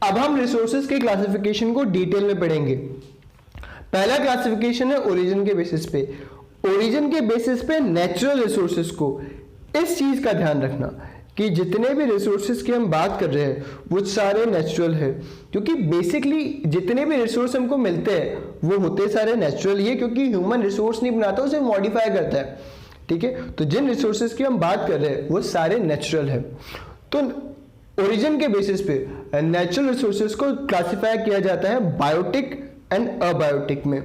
अब हम रिसोर्सेज के क्लासिफिकेशन को डिटेल में पढ़ेंगे। पहला क्लासिफिकेशन है ओरिजिन के बेसिस पे। ओरिजिन के बेसिस पे नेचुरल रिसोर्सेज को, इस चीज का ध्यान रखना कि जितने भी रिसोर्सेज की हम बात कर रहे हैं वो सारे नेचुरल है, क्योंकि बेसिकली जितने भी रिसोर्स हमको मिलते हैं वो होते सारे नेचुरल ही है, क्योंकि ह्यूमन रिसोर्स नहीं बनाता, उसे मॉडिफाई करता है। ठीक है, तो जिन रिसोर्सेज की हम बात कर रहे हैं वो सारे नेचुरल है। तो ओरिजिन के बेसिस पे नेचुरल रिसोर्सेज को क्लासिफाई किया जाता है बायोटिक एंड अबायोटिक में।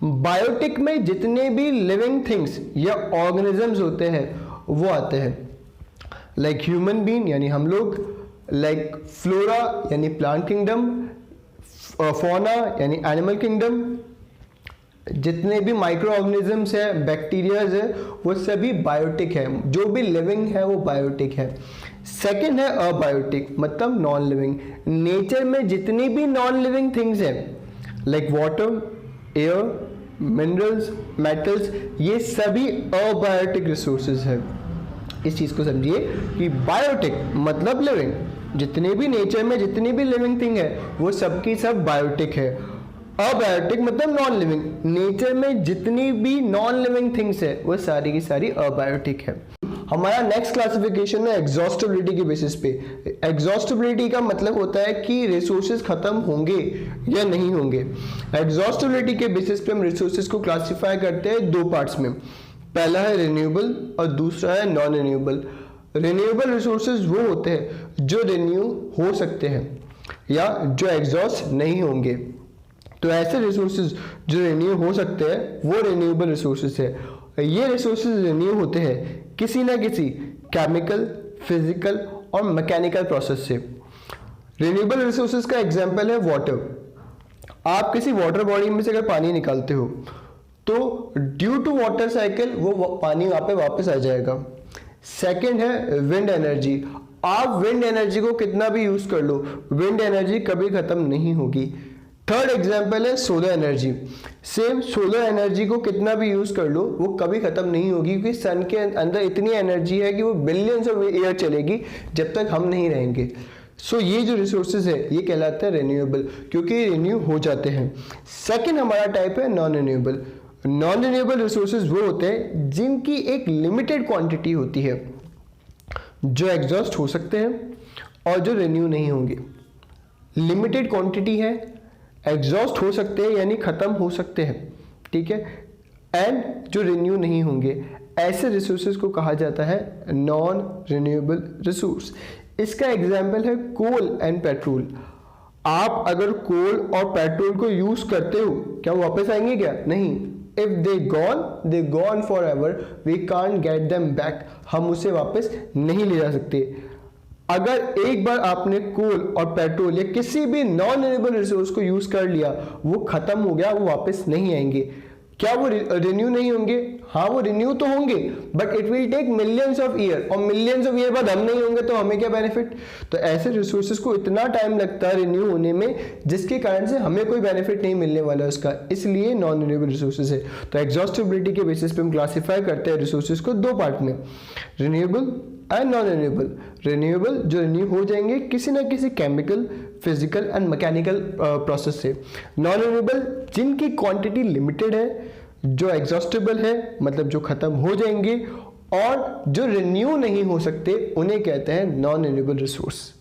बायोटिक में जितने भी लिविंग थिंग्स या ऑर्गेनिजम्स होते हैं वो आते हैं, लाइक ह्यूमन बीइंग यानी हम लोग, लाइक फ्लोरा यानी प्लांट किंगडम, फौना यानी एनिमल किंगडम, जितने भी माइक्रो ऑर्गेनिजम्स है, बैक्टीरियाज है, वो सभी बायोटिक है। जो भी लिविंग है वो बायोटिक है। सेकंड है अबायोटिक, मतलब नॉन लिविंग। नेचर में जितनी भी नॉन लिविंग थिंग्स है, like water, air, minerals, metals, ये सभी अबायोटिक रिसोर्सेज है। इस चीज को समझिए कि बायोटिक मतलब लिविंग, जितने भी नेचर में जितनी भी लिविंग थिंग है वो सबकी सब बायोटिक है। अबायोटिक मतलब नॉन लिविंग, नेचर में जितनी भी नॉन लिविंग थिंग्स है वो सारी की सारी अबायोटिक है। हमारा नेक्स्ट क्लासिफिकेशन है एग्जॉस्टिबिलिटी के बेसिस पे। एग्जॉस्टिबिलिटी का मतलब होता है कि रिसोर्सेज खत्म होंगे या नहीं होंगे। एग्जॉस्टिबिलिटी के बेसिस पे हम रिसोर्सेज को क्लासिफाई करते हैं दो पार्ट्स में। पहला है रिन्यूएबल और दूसरा है नॉन रिन्यूएबल। रिन्यूएबल रिसोर्सेज वो होते हैं जो रिन्यू हो सकते हैं या जो एग्जॉस्ट नहीं होंगे। तो ऐसे रिसोर्सेज जो रिन्यू हो सकते हैं वो रिन्यूएबल रिसोर्सेज है। ये रिसोर्सेज रिन्यू होते हैं किसी ना किसी केमिकल, फिजिकल और मैकेनिकल प्रोसेस से। रिन्यूएबल रिसोर्सेज का एग्जांपल है वाटर। आप किसी वाटर बॉडी में से अगर पानी निकालते हो तो ड्यू टू वाटर साइकिल वो पानी वहां पे वापस आ जाएगा। सेकंड है विंड एनर्जी। आप विंड एनर्जी को कितना भी यूज कर लो, विंड एनर्जी कभी खत्म नहीं होगी। थर्ड एग्जांपल है solar energy. Same solar energy को कितना भी यूज कर लो वो कभी खत्म नहीं होगी, क्योंकि सन के अंदर इतनी एनर्जी है कि वो बिलियंस ऑफ ईयर चलेगी जब तक हम नहीं रहेंगे। सो ये जो रिसोर्सेज है ये कहलाते हैं रिन्यूएबल, क्योंकि रिन्यू हो जाते हैं। सेकेंड हमारा टाइप है non renewable. Non renewable resources वो होते हैं जिनकी एक लिमिटेड क्वांटिटी होती है, जो एग्जॉस्ट हो सकते हैं और जो रिन्यू नहीं होंगे। लिमिटेड क्वांटिटी है, एग्जॉस्ट हो सकते हैं यानी खत्म हो सकते हैं, ठीक है, एंड जो रिन्यू नहीं होंगे। ऐसे रिसोर्सेज को कहा जाता है नॉन रिन्यूएबल रिसोर्स। इसका एग्जाम्पल है कोल एंड पेट्रोल। आप अगर कोल और पेट्रोल को यूज करते हो, क्या वो वापस आएंगे? क्या नहीं। If they gone forever, we can't get them back. हम उसे वापस नहीं ले जा सकते। अगर एक बार आपने कोल और पेट्रोल या किसी भी नॉन रिन्यूएबल रिसोर्स को यूज कर लिया, वो खत्म हो गया, वो वापस नहीं आएंगे। क्या वो रिन्यू नहीं होंगे? हाँ, वो रिन्यू तो होंगे, but it will take millions of year, और मिलियंस ऑफ ईयर बाद हम नहीं होंगे तो हमें क्या बेनिफिट? तो ऐसे रिसोर्सेज को इतना टाइम लगता है रिन्यू होने में, जिसके कारण से हमें कोई बेनिफिट नहीं मिलने वाला उसका, इसलिए नॉन रिन्यूएबल रिसोर्सेज है। तो एग्जॉस्टिबिलिटी के बेसिस पे हम क्लासिफाई करते हैं रिसोर्सेज को दो पार्ट में, renewable and non renewable. Renewable जो रिन्यू हो जाएंगे किसी ना किसी chemical, physical and mechanical process से। नॉन रिन्यूएबल जिनकी क्वांटिटी लिमिटेड है, जो एग्जॉस्टेबल है मतलब जो खत्म हो जाएंगे, और जो रिन्यू नहीं हो सकते उन्हें कहते हैं नॉन रिन्यूएबल रिसोर्स।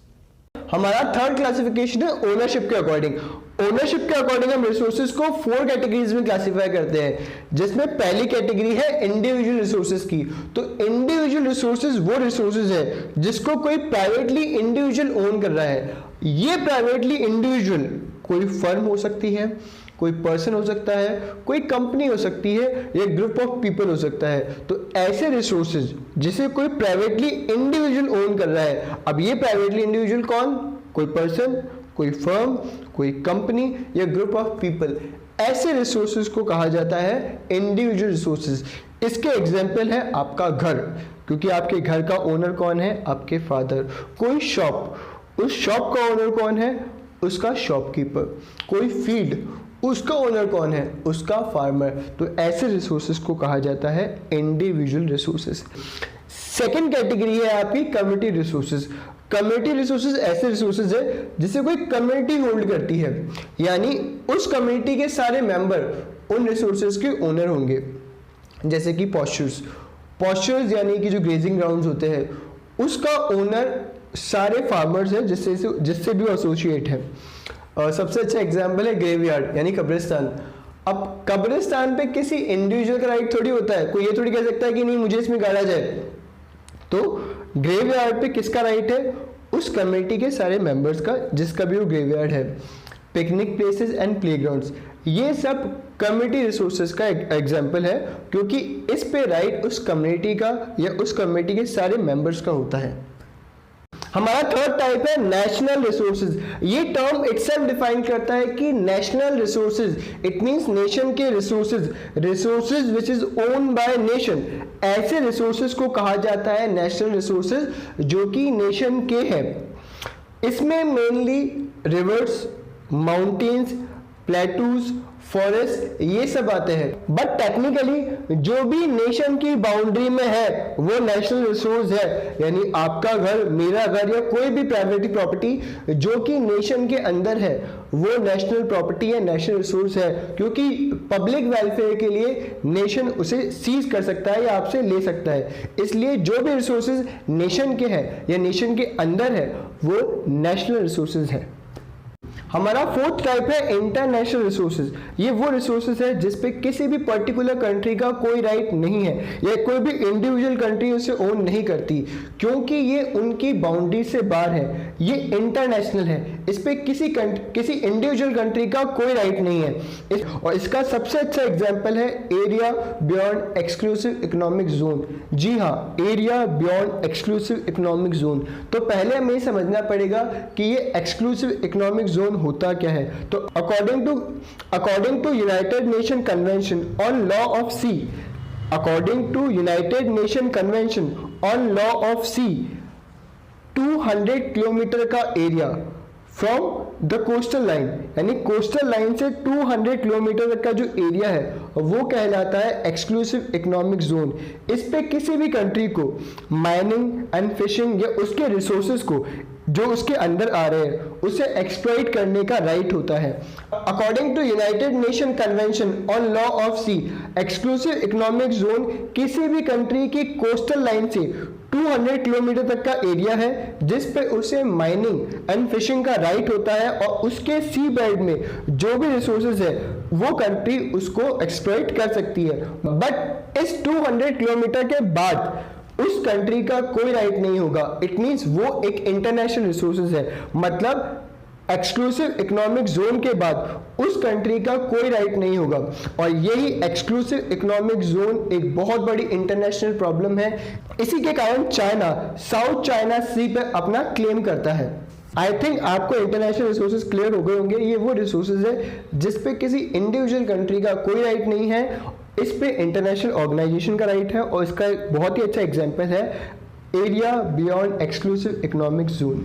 हमारा थर्ड क्लासिफिकेशन है ओनरशिप के अकॉर्डिंग। ओनरशिप के अकॉर्डिंग हम रिसोर्सेज को 4 कैटेगरीज में क्लासिफाई करते हैं, जिसमें पहली कैटेगरी है इंडिविजुअल रिसोर्सेज की। तो इंडिविजुअल रिसोर्सेज वो रिसोर्सेज है जिसको कोई प्राइवेटली इंडिविजुअल ओन कर रहा है। ये प्राइवेटली इंडिविजुअल कोई फर्म हो सकती है, कोई पर्सन हो सकता है, कोई कंपनी हो सकती है, या ग्रुप ऑफ पीपल हो सकता है। तो ऐसे रिसोर्सेज जिसे कोई प्राइवेटली इंडिविजुअल ओन कर रहा है, अब ये प्राइवेटली इंडिविजुअल कौन? कोई पर्सन, कोई फर्म, कोई कंपनी या ग्रुप ऑफ पीपल। ऐसे रिसोर्सेज को कहा जाता है इंडिविजुअल रिसोर्सेज। इसके एग्जाम्पल है आपका घर, क्योंकि आपके घर का ओनर कौन है? आपके फादर। कोई शॉप, उस शॉप का ओनर कौन है? उसका शॉपकीपर। कोई फील्ड, उसका ओनर कौन है? उसका फार्मर। तो ऐसे रिसोर्सेज को कहा जाता है इंडिविजुअल रिसोर्सेज। सेकेंड कैटेगरी है आपकी कम्युनिटी रिसोर्सेज। कम्युनिटी रिसोर्सेज ऐसे रिसोर्सेज है जिसे कोई कम्युनिटी होल्ड करती है, यानी उस कम्युनिटी के सारे मेंबर उन रिसोर्सेज के ओनर होंगे। जैसे कि पॉस्चर्स यानी कि जो ग्रेजिंग ग्राउंड्स होते हैं उसका ओनर सारे फार्मर्स हैं जिससे भी वो एसोसिएट है। सबसे अच्छा एग्जाम्पल है ग्रेवयार्ड यानी कब्रिस्तान। अब कब्रिस्तान पे किसी इंडिविजुअल का राइट थोड़ी होता है, कोई ये थोड़ी कह सकता है कि नहीं मुझे इसमें गाड़ा जाए। तो ग्रेवयार्ड पे किसका राइट है? उस कम्युनिटी के सारे मेंबर्स का, जिसका भी वो ग्रेवयार्ड है। पिकनिक प्लेसेस एंड प्लेग्राउंड्स, ये सब कम्युनिटी रिसोर्सेज का एग्जाम्पल है, क्योंकि इस पे राइट उस कम्युनिटी का या उस कम्युनिटी के सारे मेंबर्स का होता है। हमारा थर्ड टाइप है नेशनल रिसोर्सेज। ये टर्म इटसेल्फ डिफाइन करता है कि national resources it means nation के resources which is owned by nation. ऐसे रिसोर्सेज को कहा जाता है नेशनल रिसोर्सेज जो कि नेशन के हैं। इसमें mainly reverse, mountains, plateaus, forest ये सब आते हैं। बट टेक्निकली जो भी नेशन की बाउंड्री में है वो नेशनल रिसोर्स है, यानी आपका घर, मेरा घर या कोई भी प्राइवेट प्रॉपर्टी जो कि नेशन के अंदर है वो नेशनल प्रॉपर्टी है, नेशनल रिसोर्स है, क्योंकि पब्लिक वेलफेयर के लिए नेशन उसे सीज कर सकता है या आपसे ले सकता है। इसलिए जो भी रिसोर्सेज नेशन के हैं या नेशन के अंदर है वो नेशनल रिसोर्सेज है। हमारा फोर्थ टाइप है इंटरनेशनल रिसोर्सेज। ये वो रिसोर्सेज है जिस पे किसी भी पर्टिकुलर कंट्री का कोई राइट नहीं है या कोई भी इंडिविजुअल कंट्री उसे ओन नहीं करती, क्योंकि ये उनकी बाउंड्री से बाहर है। ये इंटरनेशनल है, इस पे किसी इंडिविजुअल कंट्री का कोई राइट नहीं है। और इसका सबसे अच्छा एग्जाम्पल है area beyond exclusive economic zone. जी हाँ, area beyond exclusive economic zone. तो पहले हमें समझना पड़ेगा कि ये एक्सक्लूसिव इकोनॉमिक जोन होता क्या है। तो according to United Nation convention on law of sea, according to United Nation convention on law of sea, 200 kilometre का area from the coastal line, यानी कोस्टल लाइन से 200 किलोमीटर तक का जो एरिया है वो कहलाता है एक्सक्लूसिव इकोनॉमिक जोन। इस पे किसी भी कंट्री को माइनिंग एंड फिशिंग या उसके रिसोर्सेज को जो उसके अंदर आ रहे हैं उसे एक्सप्लॉइट करने का राइट होता है। According to United Nation convention on law of sea, exclusive economic zone किसी भी कंट्री की कोस्टल लाइन से 200 किलोमीटर तक का एरिया है जिस पे उसे माइनिंग एंड फिशिंग का राइट होता है, और उसके सी बेल्ट में जो भी रिसोर्सेज है वो कंट्री उसको एक्सप्लॉइट कर सकती है। बट इस 200 किलोमीटर के बाद उस कंट्री का कोई राइट नहीं होगा। इट मींस वो एक इंटरनेशनल रिसोर्सेज है, मतलब एक्सक्लूसिव इकोनॉमिक जोन के बाद उस कंट्री का कोई राइट नहीं होगा। और यही एक्सक्लूसिव इकोनॉमिक जोन एक बहुत बड़ी इंटरनेशनल प्रॉब्लम है। इसी के कारण चाइना साउथ चाइना सी पे अपना क्लेम करता है। आई थिंक आपको इंटरनेशनल रिसोर्सेज क्लियर हो गए होंगे। ये वो रिसोर्सेज है जिस पे किसी इंडिविजुअल कंट्री का कोई राइट नहीं है, इस पे इंटरनेशनल ऑर्गेनाइजेशन का राइट है। और इसका एक बहुत ही अच्छा एग्जांपल है area beyond exclusive economic zone.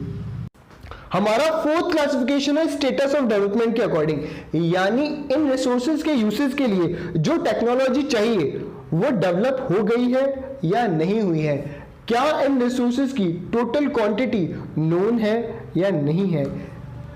हमारा फोर्थ क्लासिफिकेशन है स्टेटस ऑफ डेवलपमेंट के अकॉर्डिंग, यानी इन रिसोर्सेज के यूसेज के लिए जो टेक्नोलॉजी चाहिए वो डेवलप हो गई है या नहीं हुई है। क्या इन रिसोर्सेज की टोटल क्वांटिटी नोन है या नहीं है।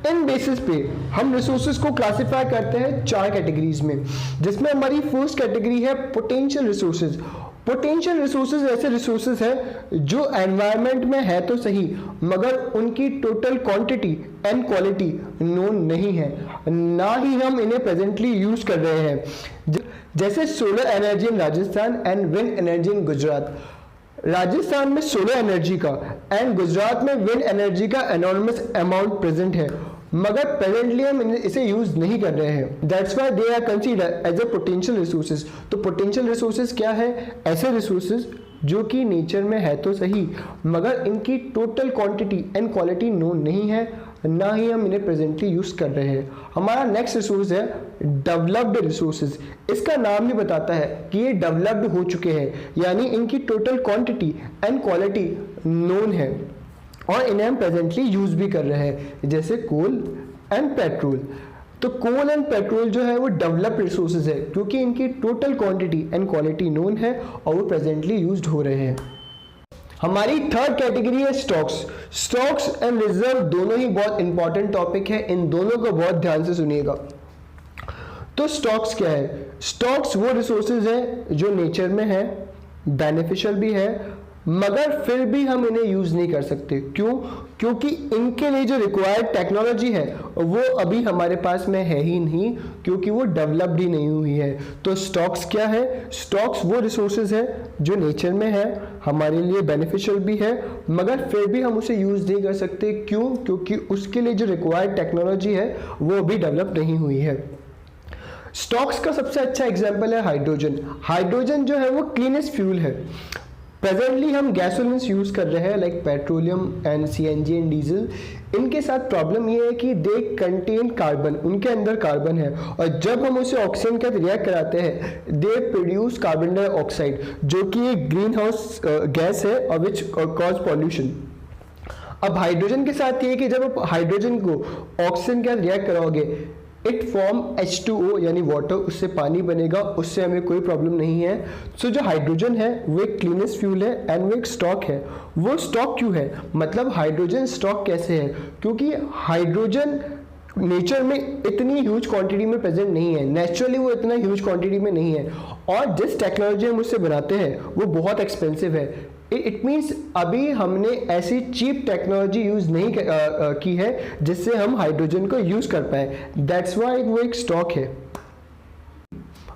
इन बेसिस पे हम रिसोर्सेज को क्लासिफाई करते हैं 4 कैटेगरीज में, जिसमें हमारी फर्स्ट कैटेगरी है पोटेंशियल रिसोर्सेज। पोटेंशियल रिसोर्सेज ऐसे रिसोर्सेज है जो एनवायरनमेंट में है तो सही, मगर उनकी total quantity and quality known नहीं है, ना ही हम इन्हें प्रेजेंटली यूज कर रहे हैं। जैसे solar energy in Rajasthan and wind energy in Gujarat. Rajasthan में सोलर एनर्जी का एंड गुजरात में विंड एनर्जी का एनॉर्मस अमाउंट प्रेजेंट है, मगर प्रेजेंटली हम इसे यूज नहीं कर रहे हैं। That's why they are considered as a potential resources. तो पोटेंशियल रिसोर्सेज क्या है? ऐसे रिसोर्सेज जो कि नेचर में है तो सही, मगर इनकी total quantity and quality known नहीं है, ना ही हम इन्हें प्रेजेंटली यूज कर रहे हैं। हमारा नेक्स्ट रिसोर्स है डेवलप्ड रिसोर्सेज। इसका नाम ही बताता है कि ये डेवलप्ड हो चुके हैं, यानी इनकी total quantity and quality known है और इन्हें हम प्रेजेंटली यूज भी कर रहे हैं, जैसे कोल एंड पेट्रोल। तो कोल एंड पेट्रोल जो है वो डेवलप्ड रिसोर्सेज है, क्योंकि इनकी total quantity and quality known है और वो प्रेजेंटली यूज्ड हो रहे हैं। हमारी थर्ड कैटेगरी है स्टॉक्स। स्टॉक्स एंड रिजर्व दोनों ही बहुत इंपॉर्टेंट टॉपिक है, इन दोनों को बहुत ध्यान से सुनिएगा। तो स्टॉक्स क्या है? स्टॉक्स वो रिसोर्सेज हैं जो नेचर में है, बेनिफिशियल भी है, मगर फिर भी हम इन्हें यूज नहीं कर सकते। क्यों? क्योंकि इनके लिए जो रिक्वायर्ड टेक्नोलॉजी है वो अभी हमारे पास में है ही नहीं, क्योंकि वो डेवलप्ड ही नहीं हुई है। तो स्टॉक्स क्या है? स्टॉक्स वो रिसोर्सेज है जो नेचर में है, हमारे लिए बेनिफिशियल भी है, मगर फिर भी हम उसे यूज नहीं कर सकते। क्यों? क्योंकि उसके लिए जो रिक्वायर्ड टेक्नोलॉजी है वो अभी डेवलप नहीं हुई है। स्टॉक्स का सबसे अच्छा एग्जाम्पल है हाइड्रोजन। हाइड्रोजन जो है वो क्लीनेस्ट फ्यूल है। प्रेजेंटली हम गैसोलिन्स यूज कर रहे हैं like petroleum and CNG and diesel. इनके साथ प्रॉब्लम ये है कि दे कंटेन कार्बन, उनके अंदर कार्बन है, और जब हम उसे ऑक्सीजन के साथ रिएक्ट कराते हैं दे प्रोड्यूस कार्बन डाइऑक्साइड, जो कि एक ग्रीन हाउस गैस है और विच कॉज पॉल्यूशन। अब हाइड्रोजन के साथ ये कि जब आप हाइड्रोजन को ऑक्सीजन के साथ रिएक्ट कराओगे इट फॉर्म H2O यानी वाटर, उससे पानी बनेगा, उससे हमें कोई प्रॉब्लम नहीं है। सो जो हाइड्रोजन है वो एक क्लीनेस्ट फ्यूल है एंड वो एक स्टॉक है। वो स्टॉक क्यों है? मतलब हाइड्रोजन स्टॉक कैसे है? क्योंकि हाइड्रोजन नेचर में इतनी ह्यूज क्वांटिटी में प्रेजेंट नहीं है, नेचुरली वो इतना ह्यूज क्वांटिटी में नहीं है, और जिस टेक्नोलॉजी हम उससे बनाते हैं वो बहुत एक्सपेंसिव है। इट मीन्स अभी हमने ऐसी चीप टेक्नोलॉजी यूज नहीं की है जिससे हम हाइड्रोजन को यूज कर पाए। दैट्स वाई वो एक स्टॉक है।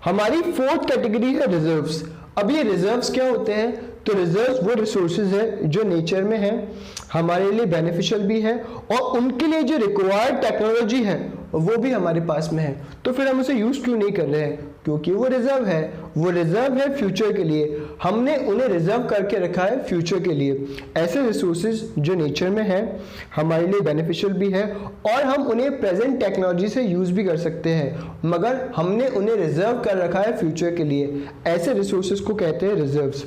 हमारी फोर्थ कैटेगरी है रिजर्व्स। अब ये रिजर्व्स क्या होते हैं? तो रिजर्व्स वो रिसोर्सेज है जो नेचर में है, हमारे लिए बेनिफिशियल भी है, और उनके लिए जो रिक्वायर्ड टेक्नोलॉजी है वो भी हमारे पास में है। तो फिर हम उसे यूज क्यों नहीं कर रहे हैं? क्योंकि वो रिजर्व है। वो रिजर्व है फ्यूचर के लिए, हमने उन्हें रिजर्व करके रखा है फ्यूचर के लिए। ऐसे रिसोर्सेज जो नेचर में है, हमारे लिए बेनिफिशियल भी है, और हम उन्हें प्रेजेंट टेक्नोलॉजी से यूज भी कर सकते हैं, मगर हमने उन्हें रिजर्व कर रखा है फ्यूचर के लिए। ऐसे रिसोर्सेज को कहते हैं रिजर्व्स।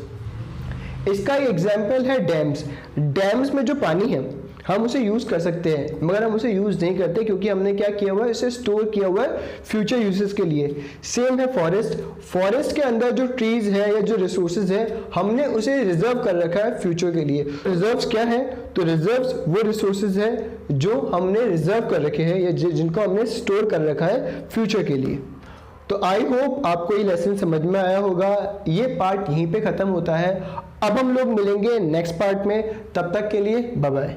इसका एक एग्जाम्पल है डैम्स। डैम्स में जो पानी है हम उसे यूज कर सकते हैं, मगर हम उसे यूज नहीं करते क्योंकि हमने क्या किया हुआ है, इसे स्टोर किया हुआ है फ्यूचर यूजेस के लिए। सेम है फॉरेस्ट। फॉरेस्ट के अंदर जो ट्रीज है या जो रिसोर्सेज है हमने उसे रिजर्व कर रखा है फ्यूचर के लिए। रिजर्व्स क्या है? तो रिजर्व्स वो रिसोर्सेज है जो हमने रिजर्व कर रखे हैं या जिनको हमने स्टोर कर रखा है फ्यूचर के लिए। तो आई होप आपको ये लेसन समझ में आया होगा। ये पार्ट यहीं पे खत्म होता है। अब हम लोग मिलेंगे नेक्स्ट पार्ट में, तब तक के लिए बाय बाय।